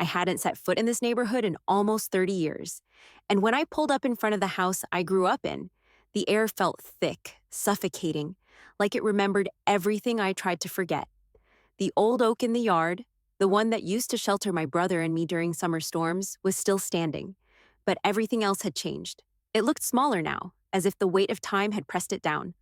I hadn't set foot in this neighborhood in almost 30 years. And when I pulled up in front of the house I grew up in, the air felt thick, suffocating, like it remembered everything I tried to forget. The old oak in the yard, the one that used to shelter my brother and me during summer storms, was still standing, but everything else had changed. It looked smaller now, as if the weight of time had pressed it down.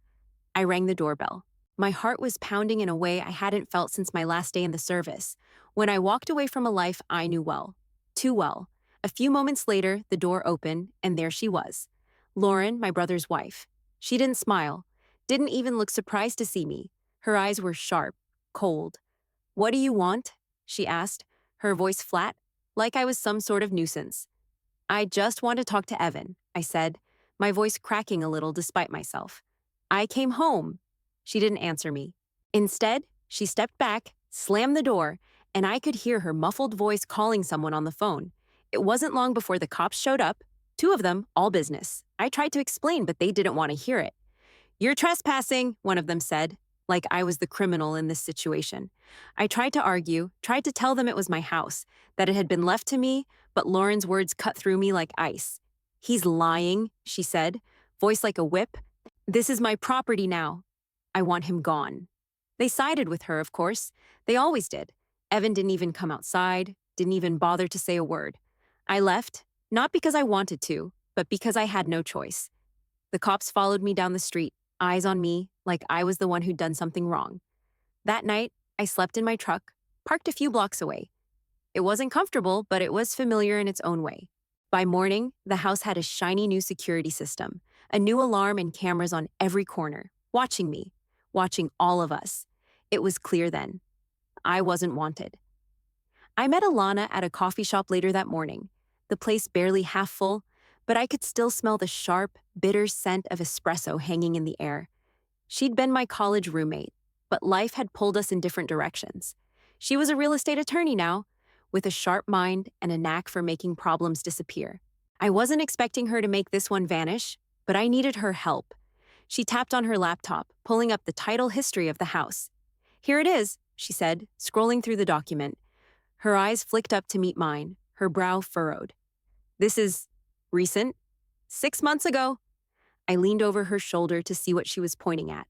I rang the doorbell. My heart was pounding in a way I hadn't felt since my last day in the service, when I walked away from a life I knew well. Too well. A few moments later, the door opened, and there she was. Lauren, my brother's wife. She didn't smile, didn't even look surprised to see me. Her eyes were sharp, cold. "What do you want?" she asked, her voice flat, like I was some sort of nuisance. "I just want to talk to Evan," I said, my voice cracking a little despite myself. "I came home." She didn't answer me. Instead, she stepped back, slammed the door, and I could hear her muffled voice calling someone on the phone. It wasn't long before the cops showed up, 2 of them, all business. I tried to explain, but they didn't want to hear it. "You're trespassing," one of them said, like I was the criminal in this situation. I tried to argue, tried to tell them it was my house, that it had been left to me, but Lauren's words cut through me like ice. "He's lying," she said, voice like a whip. "This is my property now. I want him gone." They sided with her, of course. They always did. Evan didn't even come outside, didn't even bother to say a word. I left, not because I wanted to, but because I had no choice. The cops followed me down the street, eyes on me, like I was the one who'd done something wrong. That night, I slept in my truck, parked a few blocks away. It wasn't comfortable, but it was familiar in its own way. By morning, the house had a shiny new security system, a new alarm and cameras on every corner, watching me, watching all of us. It was clear then. I wasn't wanted. I met Alana at a coffee shop later that morning, the place barely half full, but I could still smell the sharp, bitter scent of espresso hanging in the air. She'd been my college roommate, but life had pulled us in different directions. She was a real estate attorney now, with a sharp mind and a knack for making problems disappear. I wasn't expecting her to make this one vanish, but I needed her help. She tapped on her laptop, pulling up the title history of the house. "Here it is," she said, scrolling through the document. Her eyes flicked up to meet mine, her brow furrowed. "This is recent. 6 months ago." I leaned over her shoulder to see what she was pointing at.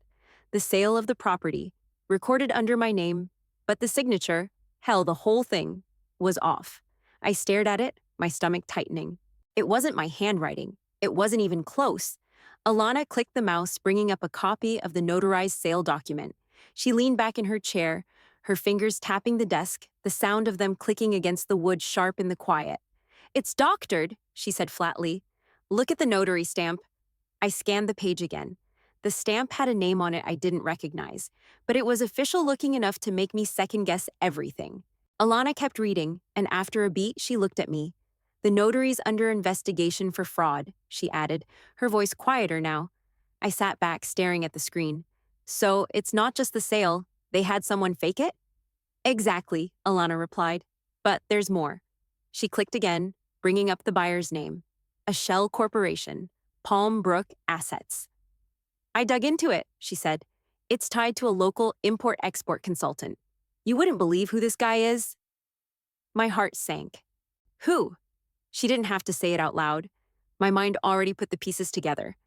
The sale of the property, recorded under my name, but the signature, hell, the whole thing, was off. I stared at it, my stomach tightening. It wasn't my handwriting. It wasn't even close. Alana clicked the mouse, bringing up a copy of the notarized sale document. She leaned back in her chair, her fingers tapping the desk, the sound of them clicking against the wood sharp in the quiet. "It's doctored," she said flatly. "Look at the notary stamp." I scanned the page again. The stamp had a name on it I didn't recognize, but it was official looking enough to make me second-guess everything. Alana kept reading, and after a beat, she looked at me. "The notary's under investigation for fraud," she added, her voice quieter now. I sat back, staring at the screen. "So, it's not just the sale. They had someone fake it?" "Exactly," Alana replied. "But there's more." She clicked again, bringing up the buyer's name. A shell corporation, Palm Brook Assets. "I dug into it," she said. "It's tied to a local import-export consultant. You wouldn't believe who this guy is." My heart sank. "Who?" She didn't have to say it out loud. My mind already put the pieces together.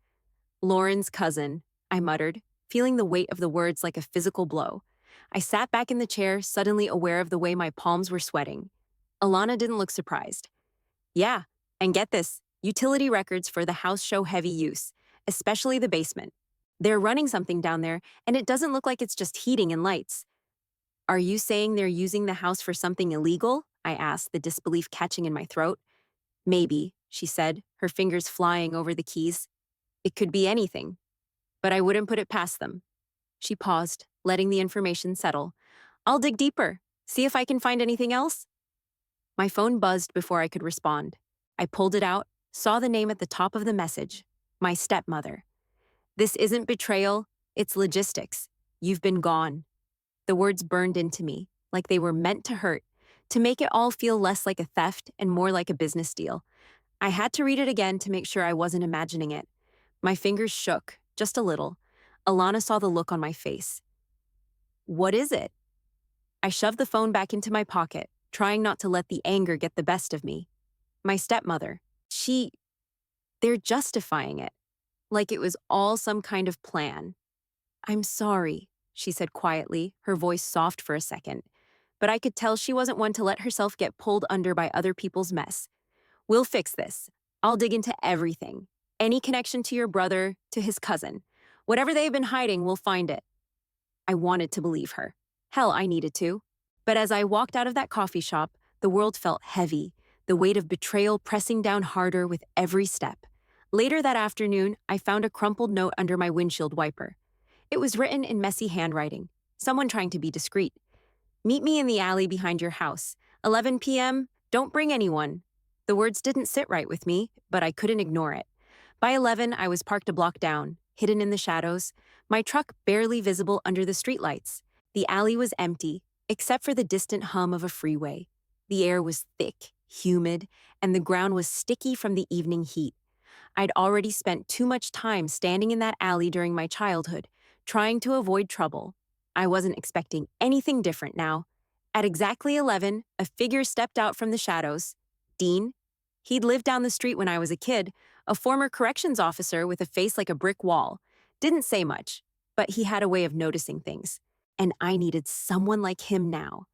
"Lauren's cousin," I muttered, feeling the weight of the words like a physical blow. I sat back in the chair, suddenly aware of the way my palms were sweating. Alana didn't look surprised. "Yeah, and get this, utility records for the house show heavy use, especially the basement. They're running something down there, and it doesn't look like it's just heating and lights." "Are you saying they're using the house for something illegal?" I asked, the disbelief catching in my throat. "Maybe," she said, her fingers flying over the keys. "It could be anything. But I wouldn't put it past them." She paused, letting the information settle. "I'll dig deeper, see if I can find anything else." My phone buzzed before I could respond. I pulled it out, saw the name at the top of the message, my stepmother. "This isn't betrayal, it's logistics. You've been gone." The words burned into me, like they were meant to hurt, to make it all feel less like a theft and more like a business deal. I had to read it again to make sure I wasn't imagining it. My fingers shook, just a little. Alana saw the look on my face. "What is it?" I shoved the phone back into my pocket, trying not to let the anger get the best of me. My stepmother, they're justifying it, like it was all some kind of plan. "I'm sorry," she said quietly, her voice soft for a second. But I could tell she wasn't one to let herself get pulled under by other people's mess. "We'll fix this. I'll dig into everything. Any connection to your brother, to his cousin. Whatever they've been hiding, we'll find it." I wanted to believe her. Hell, I needed to. But as I walked out of that coffee shop, the world felt heavy, the weight of betrayal pressing down harder with every step. Later that afternoon, I found a crumpled note under my windshield wiper. It was written in messy handwriting, someone trying to be discreet. "Meet me in the alley behind your house. 11 p.m., don't bring anyone." The words didn't sit right with me, but I couldn't ignore it. By 11, I was parked a block down, hidden in the shadows, my truck barely visible under the streetlights. The alley was empty, except for the distant hum of a freeway. The air was thick, humid, and the ground was sticky from the evening heat. I'd already spent too much time standing in that alley during my childhood, trying to avoid trouble. I wasn't expecting anything different now. At exactly 11, a figure stepped out from the shadows. Dean. He'd lived down the street when I was a kid, a former corrections officer with a face like a brick wall. Didn't say much, but he had a way of noticing things. And I needed someone like him now.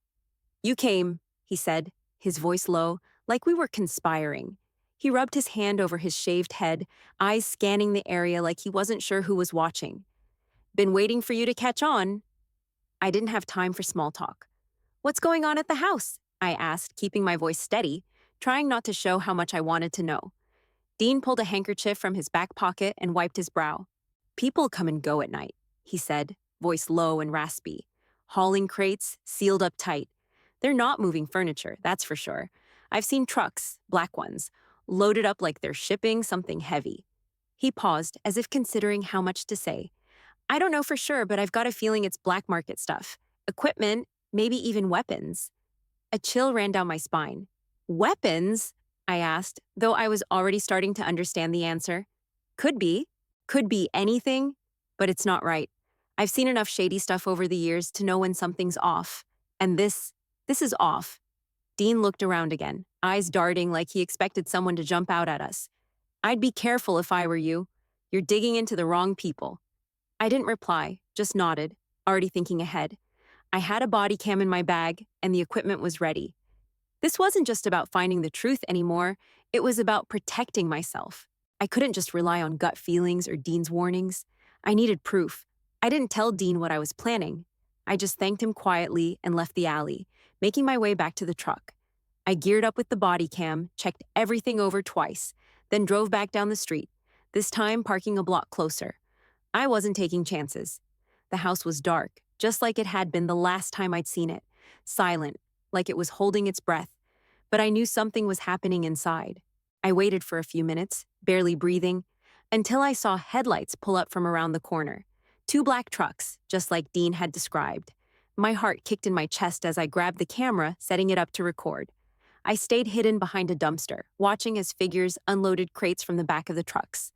"You came," he said, his voice low, like we were conspiring. He rubbed his hand over his shaved head, eyes scanning the area like he wasn't sure who was watching. "Been waiting for you to catch on." I didn't have time for small talk. "What's going on at the house?" I asked, keeping my voice steady, trying not to show how much I wanted to know. Dean pulled a handkerchief from his back pocket and wiped his brow. "People come and go at night," he said, voice low and raspy. "Hauling crates, sealed up tight. They're not moving furniture, that's for sure. I've seen trucks, black ones, loaded up like they're shipping something heavy." He paused, as if considering how much to say. "I don't know for sure, but I've got a feeling it's black market stuff. Equipment, maybe even weapons." A chill ran down my spine. "Weapons?" I asked, though I was already starting to understand the answer. Could be. Could be anything, but it's not right. I've seen enough shady stuff over the years to know when something's off. And this is off. Dean looked around again, eyes darting like he expected someone to jump out at us. "I'd be careful if I were you. You're digging into the wrong people." I didn't reply, just nodded, already thinking ahead. I had a body cam in my bag, and the equipment was ready. This wasn't just about finding the truth anymore, it was about protecting myself. I couldn't just rely on gut feelings or Dean's warnings. I needed proof. I didn't tell Dean what I was planning. I just thanked him quietly and left the alley, making my way back to the truck. I geared up with the body cam, checked everything over twice, then drove back down the street, this time parking a block closer. I wasn't taking chances. The house was dark, just like it had been the last time I'd seen it, silent, like it was holding its breath, but I knew something was happening inside. I waited for a few minutes, barely breathing, until I saw headlights pull up from around the corner. 2 black trucks, just like Dean had described. My heart kicked in my chest as I grabbed the camera, setting it up to record. I stayed hidden behind a dumpster, watching as figures unloaded crates from the back of the trucks.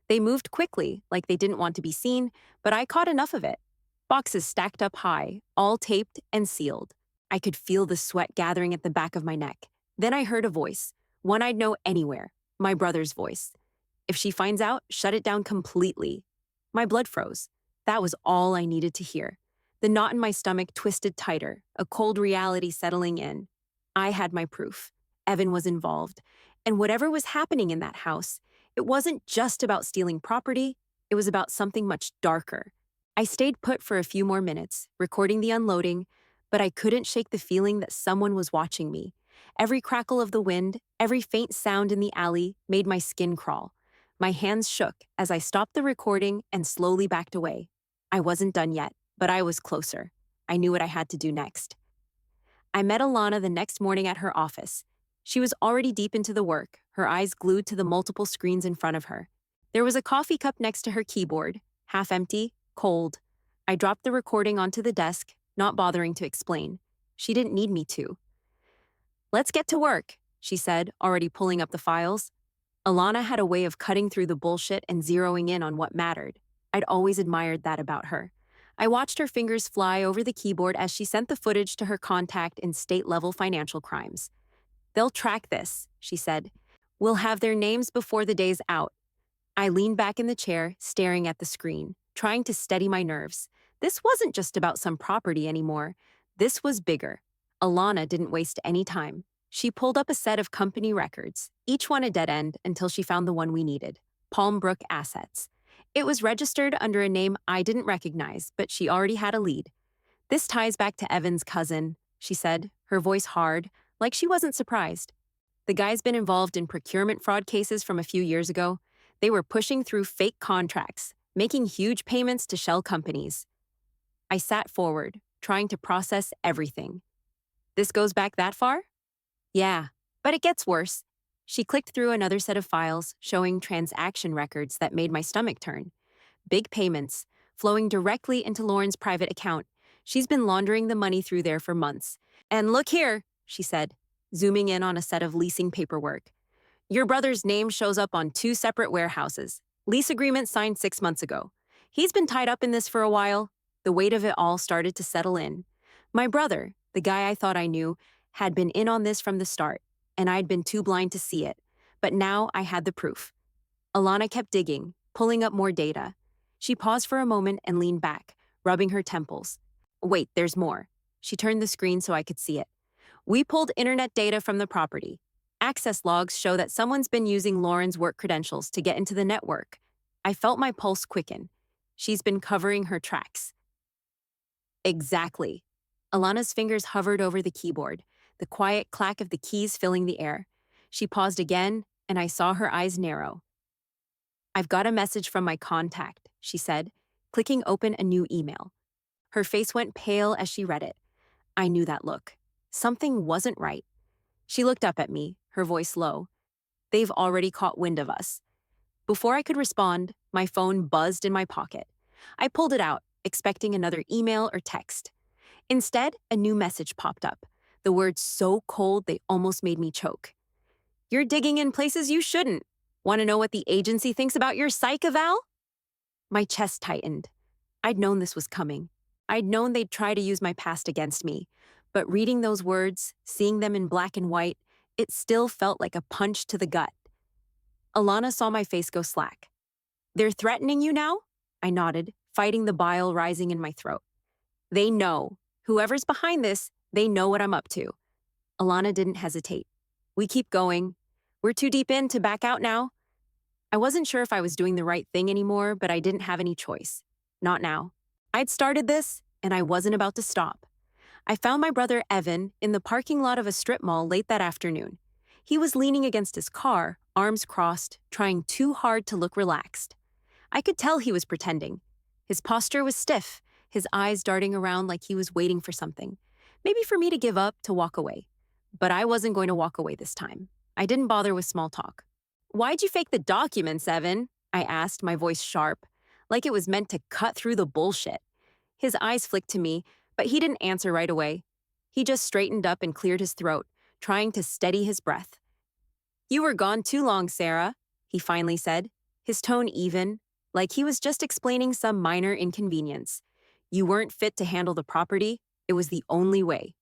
They moved quickly, like they didn't want to be seen, but I caught enough of it. Boxes stacked up high, all taped and sealed. I could feel the sweat gathering at the back of my neck. Then I heard a voice, one I'd know anywhere, my brother's voice. "If she finds out, shut it down completely." My blood froze. That was all I needed to hear. The knot in my stomach twisted tighter, a cold reality settling in. I had my proof. Evan was involved. And whatever was happening in that house, it wasn't just about stealing property, it was about something much darker. I stayed put for a few more minutes, recording the unloading, but I couldn't shake the feeling that someone was watching me. Every crackle of the wind, every faint sound in the alley made my skin crawl. My hands shook as I stopped the recording and slowly backed away. I wasn't done yet, but I was closer. I knew what I had to do next. I met Alana the next morning at her office. She was already deep into the work, her eyes glued to the multiple screens in front of her. There was a coffee cup next to her keyboard, half empty, cold. I dropped the recording onto the desk, not bothering to explain. She didn't need me to. "Let's get to work," she said, already pulling up the files. Alana had a way of cutting through the bullshit and zeroing in on what mattered. I'd always admired that about her. I watched her fingers fly over the keyboard as she sent the footage to her contact in state-level financial crimes. "They'll track this," she said. "We'll have their names before the day's out." I leaned back in the chair, staring at the screen, trying to steady my nerves. This wasn't just about some property anymore. This was bigger. Alana didn't waste any time. She pulled up a set of company records, each one a dead end until she found the one we needed: Palmbrook Assets. It was registered under a name I didn't recognize, but she already had a lead. "This ties back to Evan's cousin," she said, her voice hard, like she wasn't surprised. "The guy's been involved in procurement fraud cases from a few years ago. They were pushing through fake contracts, making huge payments to shell companies." I sat forward, trying to process everything. "This goes back that far?" "Yeah, but it gets worse." She clicked through another set of files, showing transaction records that made my stomach turn. Big payments, flowing directly into Lauren's private account. She's been laundering the money through there for months. "And look here," she said, zooming in on a set of leasing paperwork. "Your brother's name shows up on 2 separate warehouses. Lease agreement signed 6 months ago. He's been tied up in this for a while." The weight of it all started to settle in. My brother, the guy I thought I knew, had been in on this from the start, and I'd been too blind to see it. But now I had the proof. Alana kept digging, pulling up more data. She paused for a moment and leaned back, rubbing her temples. "Wait, there's more." She turned the screen so I could see it. "We pulled internet data from the property. Access logs show that someone's been using Lauren's work credentials to get into the network." I felt my pulse quicken. She's been covering her tracks. Exactly. Alana's fingers hovered over the keyboard, the quiet clack of the keys filling the air. She paused again, and I saw her eyes narrow. "I've got a message from my contact," she said, clicking open a new email. Her face went pale as she read it. I knew that look. Something wasn't right. She looked up at me, her voice low. "They've already caught wind of us." Before I could respond, my phone buzzed in my pocket. I pulled it out, expecting another email or text. Instead, a new message popped up, the words so cold they almost made me choke. "You're digging in places you shouldn't. Want to know what the agency thinks about your psych eval?" My chest tightened. I'd known this was coming. I'd known they'd try to use my past against me. But reading those words, seeing them in black and white, it still felt like a punch to the gut. Alana saw my face go slack. "They're threatening you now?" I nodded, fighting the bile rising in my throat. "They know. Whoever's behind this, they know what I'm up to." Alana didn't hesitate. "We keep going. We're too deep in to back out now." I wasn't sure if I was doing the right thing anymore, but I didn't have any choice. Not now. I'd started this, and I wasn't about to stop. I found my brother Evan in the parking lot of a strip mall late that afternoon. He was leaning against his car, arms crossed, trying too hard to look relaxed. I could tell he was pretending. His posture was stiff, his eyes darting around like he was waiting for something. Maybe for me to give up, to walk away. But I wasn't going to walk away this time. I didn't bother with small talk. "Why'd you fake the documents, Evan?" I asked, my voice sharp, like it was meant to cut through the bullshit. His eyes flicked to me, but he didn't answer right away. He just straightened up and cleared his throat, trying to steady his breath. "You were gone too long, Sarah," he finally said, his tone even, like he was just explaining some minor inconvenience. "You weren't fit to handle the property. It was the only way."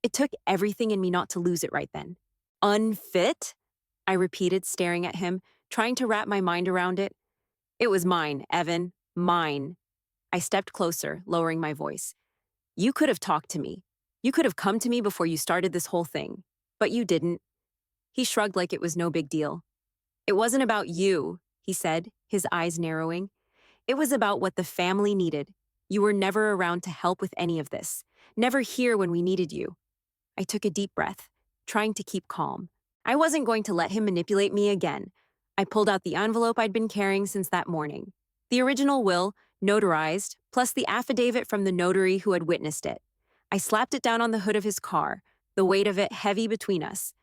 It took everything in me not to lose it right then. "Unfit?" I repeated, staring at him, trying to wrap my mind around it. "It was mine, Evan. Mine." I stepped closer, lowering my voice. "You could have talked to me. You could have come to me before you started this whole thing. But you didn't." He shrugged like it was no big deal. "It wasn't about you," he said, his eyes narrowing. "It was about what the family needed. You were never around to help with any of this. Never here when we needed you." I took a deep breath, trying to keep calm. I wasn't going to let him manipulate me again. I pulled out the envelope I'd been carrying since that morning. The original will, notarized, plus the affidavit from the notary who had witnessed it. I slapped it down on the hood of his car, the weight of it heavy between us.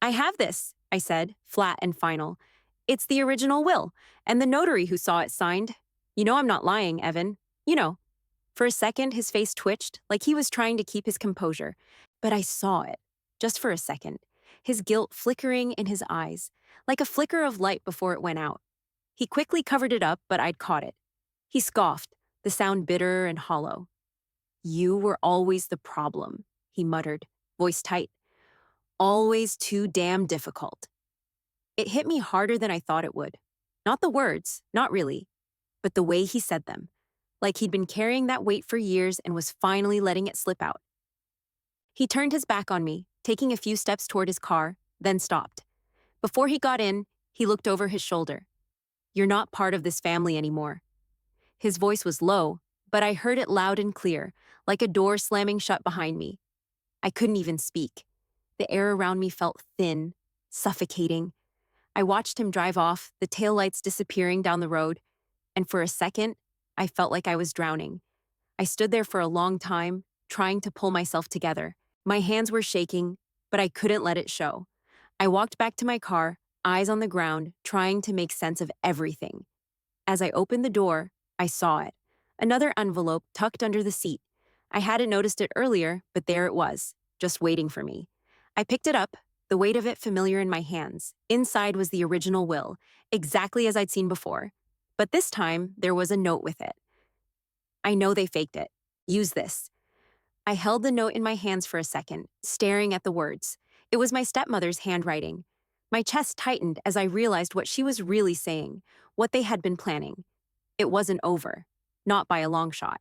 "I have this," I said, flat and final. "It's the original will, and the notary who saw it signed. You know I'm not lying, Evan. You know." For a second, his face twitched, like he was trying to keep his composure. But I saw it, just for a second, his guilt flickering in his eyes, like a flicker of light before it went out. He quickly covered it up, but I'd caught it. He scoffed, the sound bitter and hollow. You were always the problem, he muttered, voice tight. Always too damn difficult. It hit me harder than I thought it would. Not the words, not really, but the way he said them. Like he'd been carrying that weight for years and was finally letting it slip out. He turned his back on me, taking a few steps toward his car, then stopped. Before he got in, he looked over his shoulder. You're not part of this family anymore. His voice was low, but I heard it loud and clear, like a door slamming shut behind me. I couldn't even speak. The air around me felt thin, suffocating. I watched him drive off, the taillights disappearing down the road, and for a second, I felt like I was drowning. I stood there for a long time, trying to pull myself together. My hands were shaking, but I couldn't let it show. I walked back to my car, eyes on the ground, trying to make sense of everything. As I opened the door, I saw it. Another envelope tucked under the seat. I hadn't noticed it earlier, but there it was, just waiting for me. I picked it up, the weight of it familiar in my hands. Inside was the original will, exactly as I'd seen before. But this time, there was a note with it. I know they faked it. Use this. I held the note in my hands for a second, staring at the words. It was my stepmother's handwriting. My chest tightened as I realized what she was really saying, what they had been planning. It wasn't over, not by a long shot.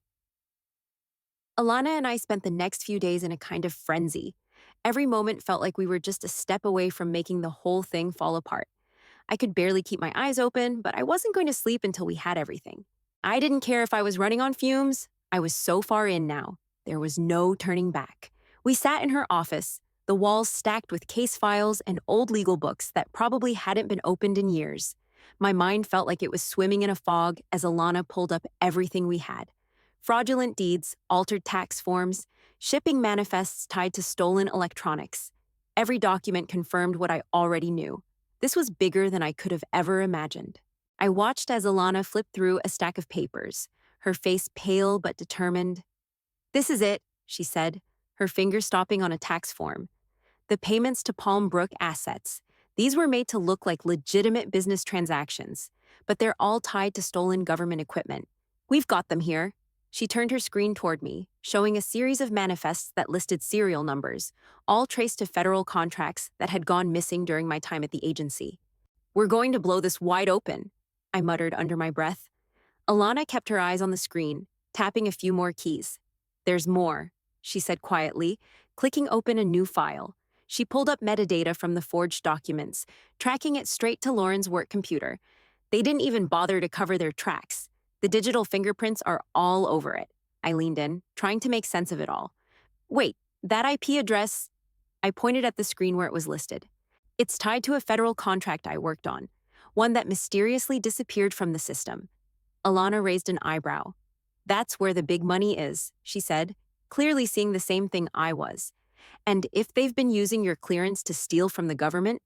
Alana and I spent the next few days in a kind of frenzy. Every moment felt like we were just a step away from making the whole thing fall apart. I could barely keep my eyes open, but I wasn't going to sleep until we had everything. I didn't care if I was running on fumes. I was so far in now. There was no turning back. We sat in her office, the walls stacked with case files and old legal books that probably hadn't been opened in years. My mind felt like it was swimming in a fog as Alana pulled up everything we had. Fraudulent deeds, altered tax forms, shipping manifests tied to stolen electronics. Every document confirmed what I already knew. This was bigger than I could have ever imagined. I watched as Alana flipped through a stack of papers, her face pale but determined. This is it, she said, her finger stopping on a tax form. The payments to Palm Brook assets. These were made to look like legitimate business transactions, but they're all tied to stolen government equipment. We've got them here. She turned her screen toward me, showing a series of manifests that listed serial numbers, all traced to federal contracts that had gone missing during my time at the agency. We're going to blow this wide open, I muttered under my breath. Alana kept her eyes on the screen, tapping a few more keys. There's more, she said quietly, clicking open a new file. She pulled up metadata from the forged documents, tracking it straight to Lauren's work computer. They didn't even bother to cover their tracks. The digital fingerprints are all over it. I leaned in, trying to make sense of it all. Wait, that IP address? I pointed at the screen where it was listed. It's tied to a federal contract I worked on, one that mysteriously disappeared from the system. Alana raised an eyebrow. That's where the big money is, she said, clearly seeing the same thing I was. And if they've been using your clearance to steal from the government,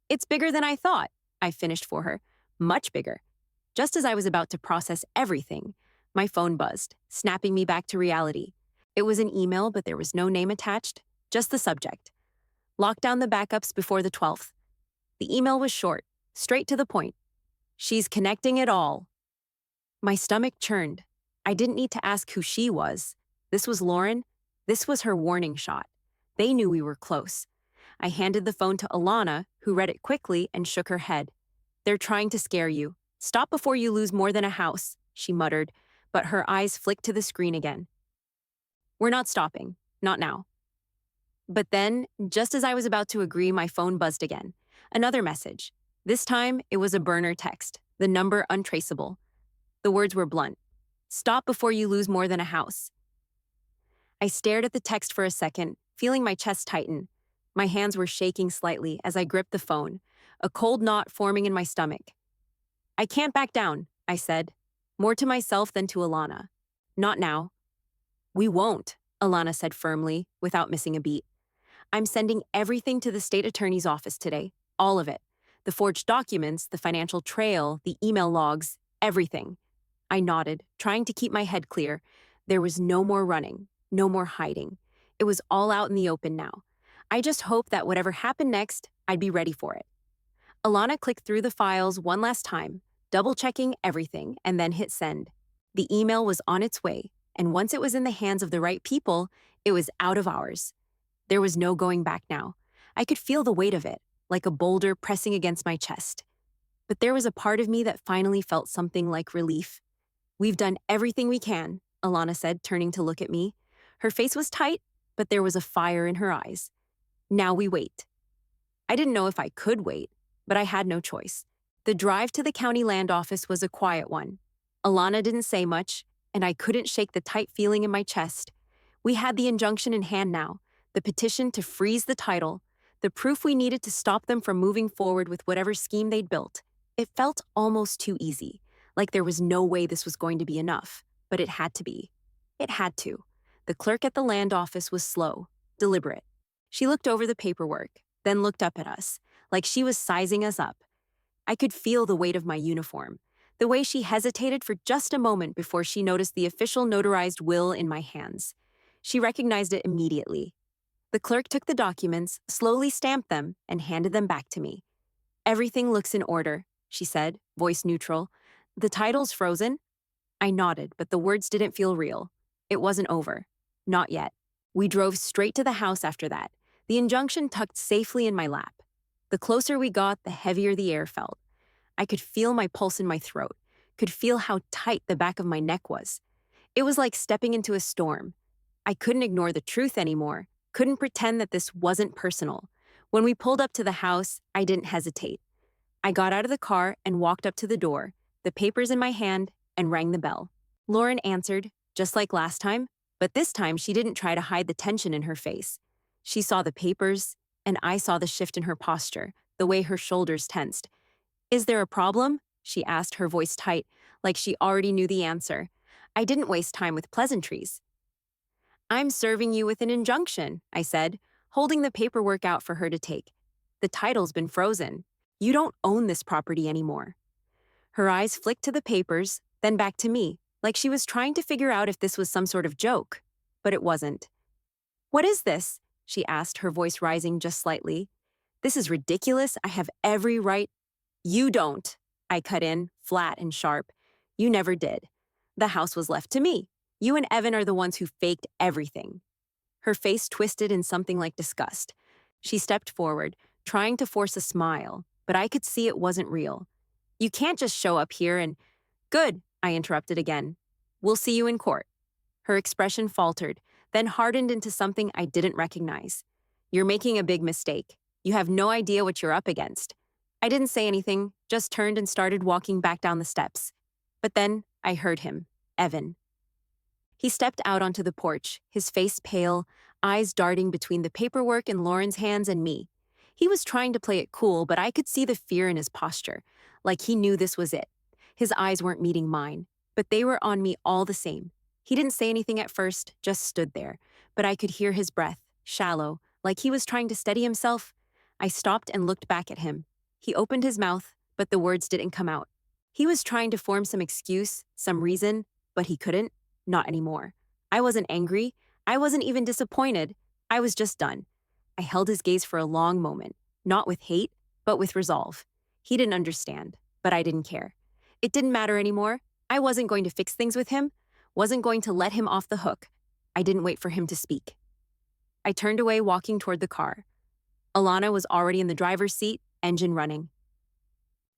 it's bigger than I thought, I finished for her. Much bigger. Just as I was about to process everything, my phone buzzed, snapping me back to reality. It was an email, but there was no name attached, just the subject. Lock down the backups before the 12th. The email was short, straight to the point. She's connecting it all. My stomach churned. I didn't need to ask who she was. This was Lauren. This was her warning shot. They knew we were close. I handed the phone to Alana, who read it quickly and shook her head. They're trying to scare you. Stop before you lose more than a house, she muttered, but her eyes flicked to the screen again. We're not stopping. Not now. But then, just as I was about to agree, my phone buzzed again. Another message. This time, it was a burner text, the number untraceable. The words were blunt. Stop before you lose more than a house. I stared at the text for a second, feeling my chest tighten. My hands were shaking slightly as I gripped the phone, a cold knot forming in my stomach. I can't back down, I said, more to myself than to Alana. Not now. We won't, Alana said firmly, without missing a beat. I'm sending everything to the state attorney's office today, all of it. The forged documents, the financial trail, the email logs, everything. I nodded, trying to keep my head clear. There was no more running, no more hiding. It was all out in the open now. I just hoped that whatever happened next, I'd be ready for it. Alana clicked through the files one last time, double-checking everything, and then hit send. The email was on its way, and once it was in the hands of the right people, it was out of ours. There was no going back now. I could feel the weight of it, like a boulder pressing against my chest. But there was a part of me that finally felt something like relief. "We've done everything we can," Alana said, turning to look at me. Her face was tight, but there was a fire in her eyes. "Now we wait." I didn't know if I could wait, but I had no choice. The drive to the county land office was a quiet one. Alana didn't say much, and I couldn't shake the tight feeling in my chest. We had the injunction in hand now, the petition to freeze the title, the proof we needed to stop them from moving forward with whatever scheme they'd built. It felt almost too easy, like there was no way this was going to be enough, but it had to be. It had to. The clerk at the land office was slow, deliberate. She looked over the paperwork, then looked up at us, like she was sizing us up. I could feel the weight of my uniform, the way she hesitated for just a moment before she noticed the official notarized will in my hands. She recognized it immediately. The clerk took the documents, slowly stamped them, and handed them back to me. "Everything looks in order," she said, voice neutral. "The title's frozen?" I nodded, but the words didn't feel real. It wasn't over. Not yet. We drove straight to the house after that, the injunction tucked safely in my lap. The closer we got, the heavier the air felt. I could feel my pulse in my throat, could feel how tight the back of my neck was. It was like stepping into a storm. I couldn't ignore the truth anymore, couldn't pretend that this wasn't personal. When we pulled up to the house, I didn't hesitate. I got out of the car and walked up to the door, the papers in my hand, and rang the bell. Lauren answered, just like last time, but this time she didn't try to hide the tension in her face. She saw the papers, and I saw the shift in her posture, the way her shoulders tensed. "Is there a problem?" she asked, her voice tight, like she already knew the answer. I didn't waste time with pleasantries. "I'm serving you with an injunction," I said, holding the paperwork out for her to take. "The title's been frozen. You don't own this property anymore." Her eyes flicked to the papers, then back to me, like she was trying to figure out if this was some sort of joke. But it wasn't. "What is this?" she asked, her voice rising just slightly. "This is ridiculous. I have every right—" "You don't," I cut in, flat and sharp. "You never did. The house was left to me. You and Evan are the ones who faked everything." Her face twisted in something like disgust. She stepped forward, trying to force a smile, but I could see it wasn't real. "You can't just show up here and—" "Good," I interrupted again. "We'll see you in court." Her expression faltered, then hardened into something I didn't recognize. "You're making a big mistake. You have no idea what you're up against." I didn't say anything, just turned and started walking back down the steps. But then I heard him, Evan. He stepped out onto the porch, his face pale, eyes darting between the paperwork in Lauren's hands and me. He was trying to play it cool, but I could see the fear in his posture, like he knew this was it. His eyes weren't meeting mine, but they were on me all the same. He didn't say anything at first, just stood there, but I could hear his breath, shallow, like he was trying to steady himself. I stopped and looked back at him. He opened his mouth, but the words didn't come out. He was trying to form some excuse, some reason, but he couldn't. Not anymore. I wasn't angry. I wasn't even disappointed. I was just done. I held his gaze for a long moment, not with hate, but with resolve. He didn't understand, but I didn't care. It didn't matter anymore. I wasn't going to fix things with him, wasn't going to let him off the hook. I didn't wait for him to speak. I turned away, walking toward the car. Alana was already in the driver's seat, engine running.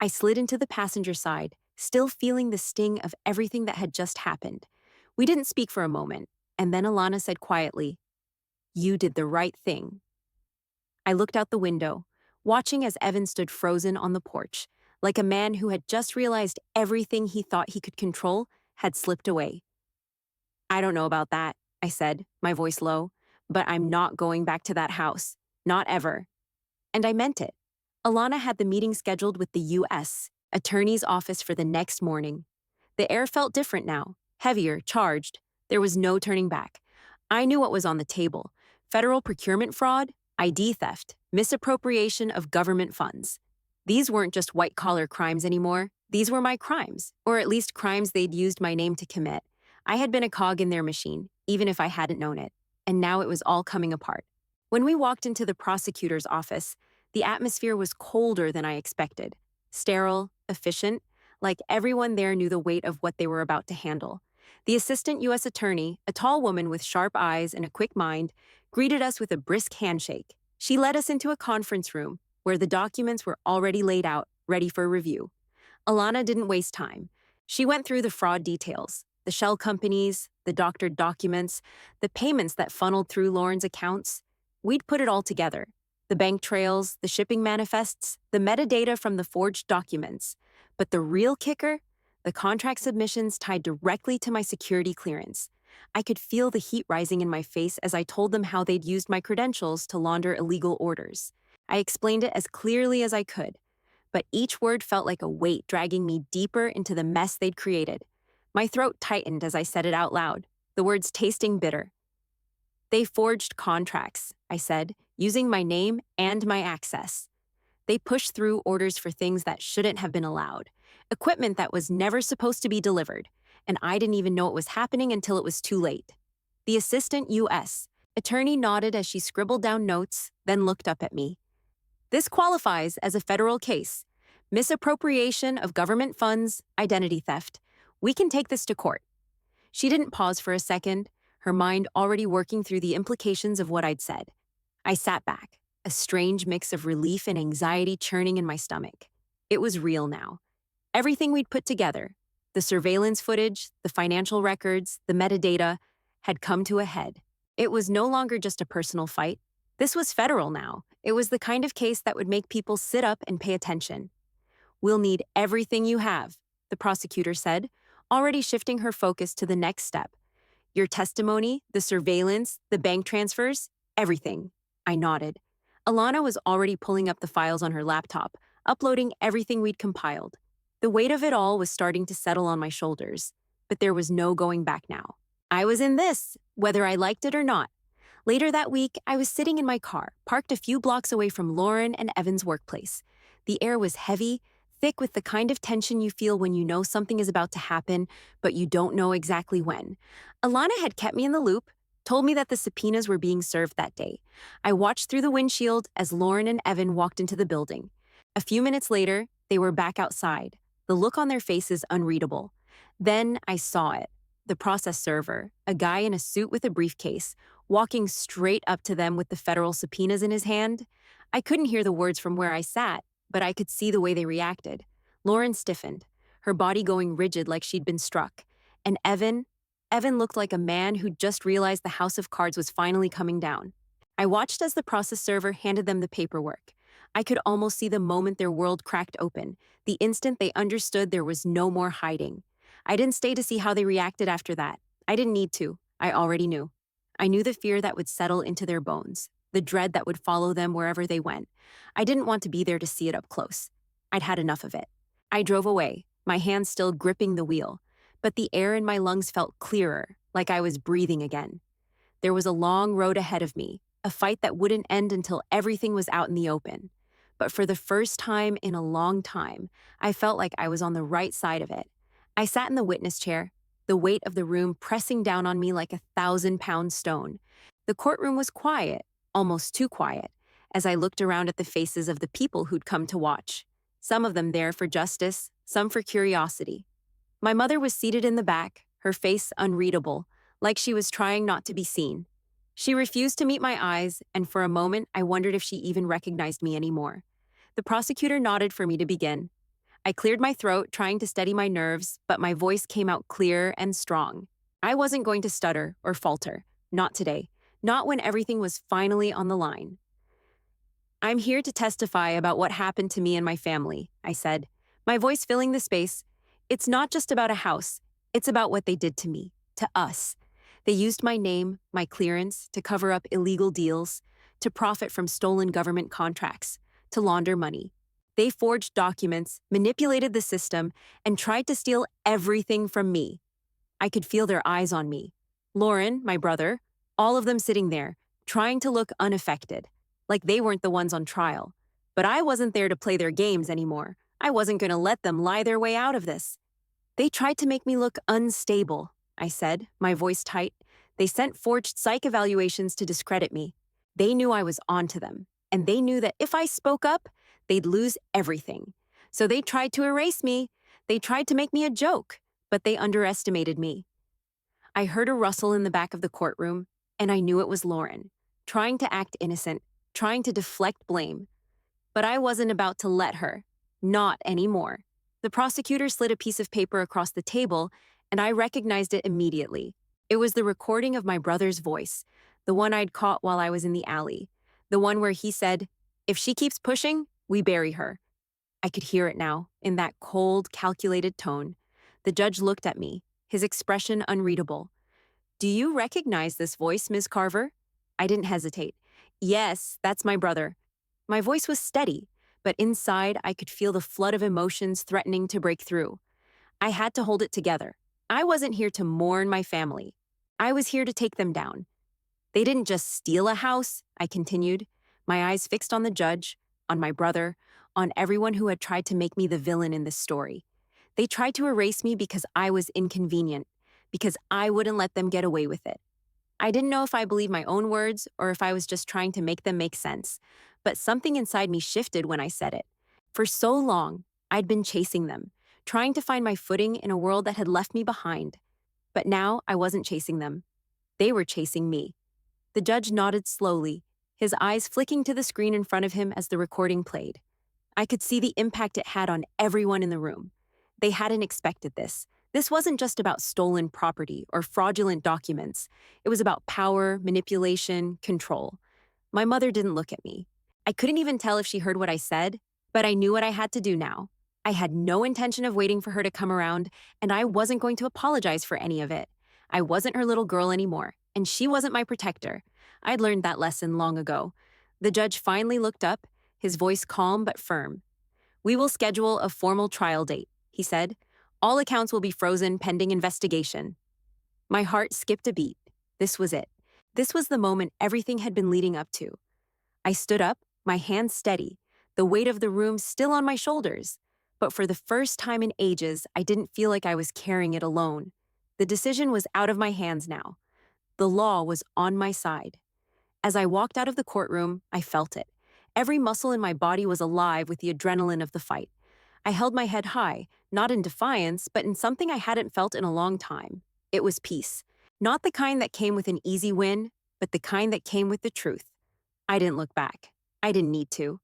I slid into the passenger side, still feeling the sting of everything that had just happened. We didn't speak for a moment, and then Alana said quietly, "You did the right thing." I looked out the window, watching as Evan stood frozen on the porch, like a man who had just realized everything he thought he could control had slipped away. "I don't know about that," I said, my voice low, "but I'm not going back to that house. Not ever." And I meant it. Alana had the meeting scheduled with the U.S. Attorney's Office for the next morning. The air felt different now, heavier, charged. There was no turning back. I knew what was on the table: federal procurement fraud, ID theft, misappropriation of government funds. These weren't just white-collar crimes anymore. These were my crimes, or at least crimes they'd used my name to commit. I had been a cog in their machine, even if I hadn't known it, and now it was all coming apart. When we walked into the prosecutor's office, the atmosphere was colder than I expected. Sterile, efficient, like everyone there knew the weight of what they were about to handle. The assistant U.S. attorney, a tall woman with sharp eyes and a quick mind, greeted us with a brisk handshake. She led us into a conference room where the documents were already laid out, ready for review. Alana didn't waste time. She went through the fraud details, the shell companies, the doctored documents, the payments that funneled through Lauren's accounts. We'd put it all together. The bank trails, the shipping manifests, the metadata from the forged documents. But the real kicker? The contract submissions tied directly to my security clearance. I could feel the heat rising in my face as I told them how they'd used my credentials to launder illegal orders. I explained it as clearly as I could, but each word felt like a weight dragging me deeper into the mess they'd created. My throat tightened as I said it out loud, the words tasting bitter. They forged contracts, I said, using my name and my access. They pushed through orders for things that shouldn't have been allowed, equipment that was never supposed to be delivered, and I didn't even know it was happening until it was too late. The assistant U.S. attorney nodded as she scribbled down notes, then looked up at me. This qualifies as a federal case. Misappropriation of government funds, identity theft. We can take this to court. She didn't pause for a second, her mind already working through the implications of what I'd said. I sat back, a strange mix of relief and anxiety churning in my stomach. It was real now. Everything we'd put together, the surveillance footage, the financial records, the metadata, had come to a head. It was no longer just a personal fight. This was federal now. It was the kind of case that would make people sit up and pay attention. We'll need everything you have, the prosecutor said, already shifting her focus to the next step. Your testimony, the surveillance, the bank transfers, everything. I nodded. Alana was already pulling up the files on her laptop, uploading everything we'd compiled. The weight of it all was starting to settle on my shoulders, but there was no going back now. I was in this, whether I liked it or not. Later that week, I was sitting in my car, parked a few blocks away from Lauren and Evan's workplace. The air was heavy, thick with the kind of tension you feel when you know something is about to happen, but you don't know exactly when. Alana had kept me in the loop, told me that the subpoenas were being served that day. I watched through the windshield as Lauren and Evan walked into the building. A few minutes later, they were back outside, the look on their faces unreadable. Then I saw it. The process server, a guy in a suit with a briefcase, walking straight up to them with the federal subpoenas in his hand. I couldn't hear the words from where I sat, but I could see the way they reacted. Lauren stiffened, her body going rigid like she'd been struck. And Evan looked like a man who'd just realized the house of cards was finally coming down. I watched as the process server handed them the paperwork. I could almost see the moment their world cracked open, the instant they understood there was no more hiding. I didn't stay to see how they reacted after that. I didn't need to. I already knew. I knew the fear that would settle into their bones, the dread that would follow them wherever they went. I didn't want to be there to see it up close. I'd had enough of it. I drove away, my hands still gripping the wheel, but the air in my lungs felt clearer, like I was breathing again. There was a long road ahead of me, a fight that wouldn't end until everything was out in the open. But for the first time in a long time, I felt like I was on the right side of it. I sat in the witness chair, the weight of the room pressing down on me like a 1,000-pound stone. The courtroom was quiet, almost too quiet, as I looked around at the faces of the people who'd come to watch. Some of them there for justice, some for curiosity. My mother was seated in the back, her face unreadable, like she was trying not to be seen. She refused to meet my eyes, and for a moment I wondered if she even recognized me anymore. The prosecutor nodded for me to begin. I cleared my throat, trying to steady my nerves, but my voice came out clear and strong. I wasn't going to stutter or falter. Not today. Not when everything was finally on the line. I'm here to testify about what happened to me and my family, I said, my voice filling the space. It's not just about a house. It's about what they did to me, to us. They used my name, my clearance, to cover up illegal deals, to profit from stolen government contracts, to launder money. They forged documents, manipulated the system, and tried to steal everything from me. I could feel their eyes on me. Lauren, my brother, all of them sitting there, trying to look unaffected, like they weren't the ones on trial. But I wasn't there to play their games anymore. I wasn't going to let them lie their way out of this. They tried to make me look unstable, I said, my voice tight. They sent forged psych evaluations to discredit me. They knew I was onto them, and they knew that if I spoke up, they'd lose everything. So they tried to erase me. They tried to make me a joke, but they underestimated me. I heard a rustle in the back of the courtroom, and I knew it was Lauren, trying to act innocent, trying to deflect blame. But I wasn't about to let her. Not anymore. The prosecutor slid a piece of paper across the table, and I recognized it immediately. It was the recording of my brother's voice, the one I'd caught while I was in the alley, the one where he said, "If she keeps pushing, we bury her." I could hear it now, in that cold, calculated tone. The judge looked at me, his expression unreadable. "Do you recognize this voice, Ms. Carver?" I didn't hesitate. "Yes, that's my brother." My voice was steady, but inside I could feel the flood of emotions threatening to break through. I had to hold it together. I wasn't here to mourn my family. I was here to take them down. "They didn't just steal a house," I continued, my eyes fixed on the judge, on my brother, on everyone who had tried to make me the villain in this story. They tried to erase me because I was inconvenient, because I wouldn't let them get away with it. I didn't know if I believed my own words or if I was just trying to make them make sense, but something inside me shifted when I said it. For so long, I'd been chasing them, trying to find my footing in a world that had left me behind. But now I wasn't chasing them. They were chasing me. The judge nodded slowly, his eyes flicking to the screen in front of him as the recording played. I could see the impact it had on everyone in the room. They hadn't expected this. This wasn't just about stolen property or fraudulent documents. It was about power, manipulation, control. My mother didn't look at me. I couldn't even tell if she heard what I said, but I knew what I had to do now. I had no intention of waiting for her to come around, and I wasn't going to apologize for any of it. I wasn't her little girl anymore, and she wasn't my protector. I'd learned that lesson long ago. The judge finally looked up, his voice calm but firm. "We will schedule a formal trial date," he said. "All accounts will be frozen pending investigation." My heart skipped a beat. This was it. This was the moment everything had been leading up to. I stood up, my hands steady, the weight of the room still on my shoulders. But for the first time in ages, I didn't feel like I was carrying it alone. The decision was out of my hands now. The law was on my side. As I walked out of the courtroom, I felt it. Every muscle in my body was alive with the adrenaline of the fight. I held my head high, not in defiance, but in something I hadn't felt in a long time. It was peace. Not the kind that came with an easy win, but the kind that came with the truth. I didn't look back. I didn't need to.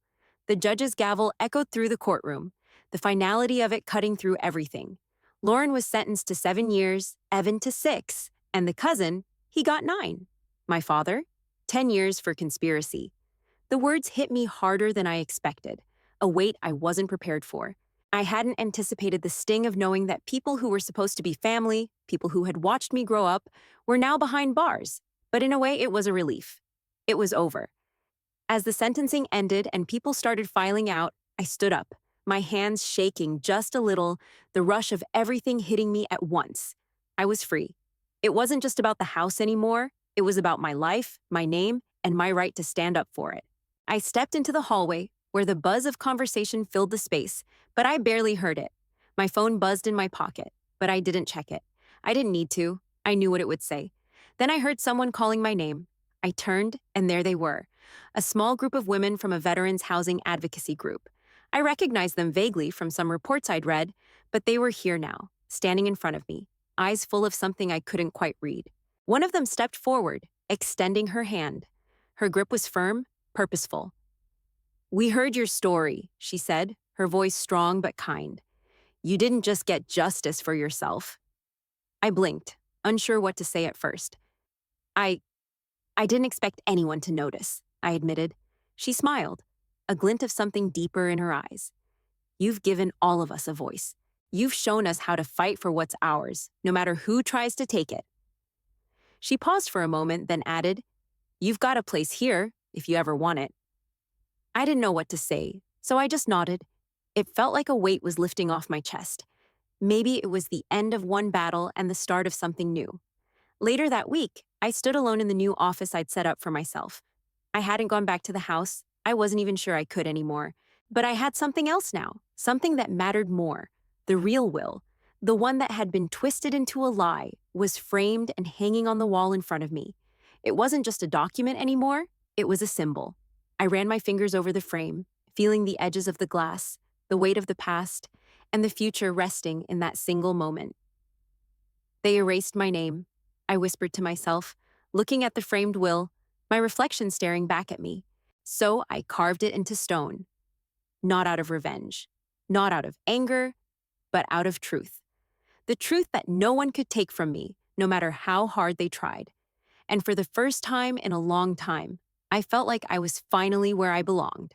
The judge's gavel echoed through the courtroom, the finality of it cutting through everything. Lauren was sentenced to 7 years, Evan to 6, and the cousin, he got 9. My father, 10 years for conspiracy. The words hit me harder than I expected, a weight I wasn't prepared for. I hadn't anticipated the sting of knowing that people who were supposed to be family, people who had watched me grow up, were now behind bars. But in a way, it was a relief. It was over. As the sentencing ended and people started filing out, I stood up, my hands shaking just a little, the rush of everything hitting me at once. I was free. It wasn't just about the house anymore. It was about my life, my name, and my right to stand up for it. I stepped into the hallway, where the buzz of conversation filled the space, but I barely heard it. My phone buzzed in my pocket, but I didn't check it. I didn't need to. I knew what it would say. Then I heard someone calling my name. I turned, and there they were, a small group of women from a veterans housing advocacy group. I recognized them vaguely from some reports I'd read, but they were here now, standing in front of me, eyes full of something I couldn't quite read. One of them stepped forward, extending her hand. Her grip was firm, purposeful. "We heard your story," she said, her voice strong but kind. "You didn't just get justice for yourself." I blinked, unsure what to say at first. I didn't expect anyone to notice, I admitted. She smiled, a glint of something deeper in her eyes. "You've given all of us a voice. You've shown us how to fight for what's ours, no matter who tries to take it." She paused for a moment, then added, "You've got a place here, if you ever want it." I didn't know what to say, so I just nodded. It felt like a weight was lifting off my chest. Maybe it was the end of one battle and the start of something new. Later that week, I stood alone in the new office I'd set up for myself. I hadn't gone back to the house. I wasn't even sure I could anymore. But I had something else now, something that mattered more. The real will, the one that had been twisted into a lie, was framed and hanging on the wall in front of me. It wasn't just a document anymore, it was a symbol. I ran my fingers over the frame, feeling the edges of the glass, the weight of the past, and the future resting in that single moment. They erased my name, I whispered to myself, looking at the framed will, my reflection staring back at me. So I carved it into stone, not out of revenge, not out of anger, but out of truth. The truth that no one could take from me, no matter how hard they tried. And for the first time in a long time, I felt like I was finally where I belonged.